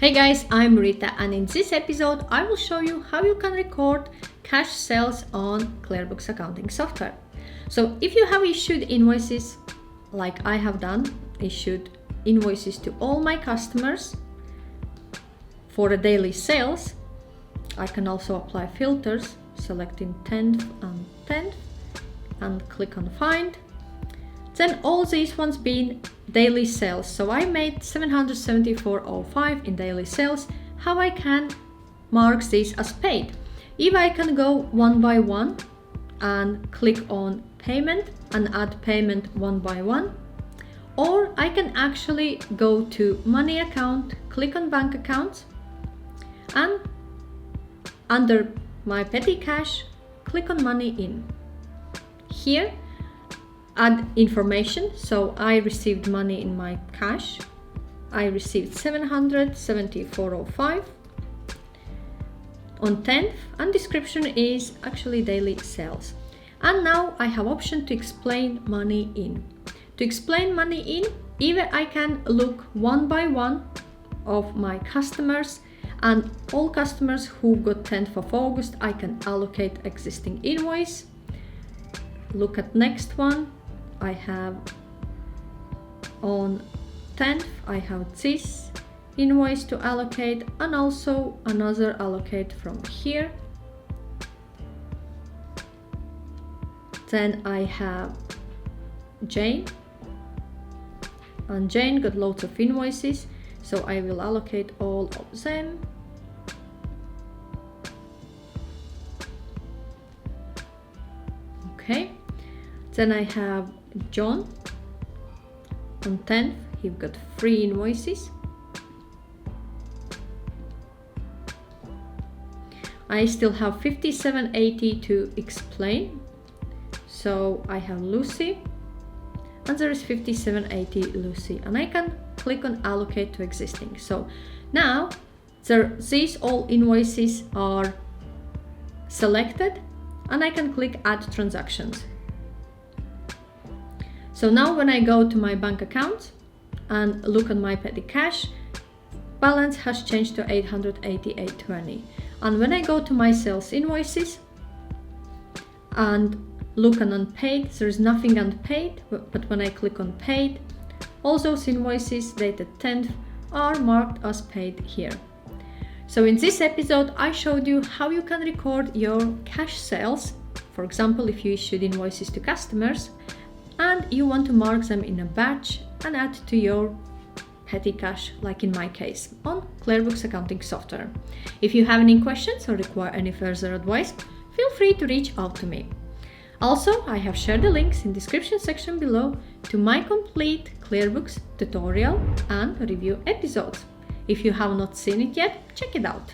Hey guys, I'm Rita, and in this episode I will show you how you can record cash sales on QuickBooks accounting software. So if you have issued invoices like I have done, issued invoices to all my customers for the daily sales, I can also apply filters, selecting 10th and 10th and click on find. Then all these ones being daily sales. So I made 774.05 in daily sales. How I can mark this as paid? If I can go one by one and click on payment and add payment one by one, or I can actually go to money account, click on bank accounts, and under my petty cash, click on money in. Here, add information. So I received money in my cash. I received 774.05 on 10th, and description is actually daily sales. And now I have option to explain money in. To explain money in, either I can look one by one of my customers, and all customers who got 10th of August, I can allocate existing invoice. Look at next one. I have on 10th, I have this invoice to allocate, and also another allocate from here. Then I have Jane, and Jane got loads of invoices, so I will allocate all of them. Okay, then I have John. On 10th, he got 3 invoices. I still have 57.80 to explain. So I have Lucy, and there is 57.80 Lucy, and I can click on allocate to existing. So now these all invoices are selected, and I can click add transactions. So now when I go to my bank account and look at my petty cash, balance has changed to 888.20. And when I go to my sales invoices and look on unpaid, there is nothing unpaid, but when I click on paid, all those invoices dated 10th are marked as paid here. So in this episode, I showed you how you can record your cash sales. For example, if you issued invoices to customers and you want to mark them in a batch and add to your petty cash, like in my case, on QuickBooks accounting software. If you have any questions or require any further advice, feel free to reach out to me. Also, I have shared the links in the description section below to my complete QuickBooks tutorial and review episodes. If you have not seen it yet, check it out.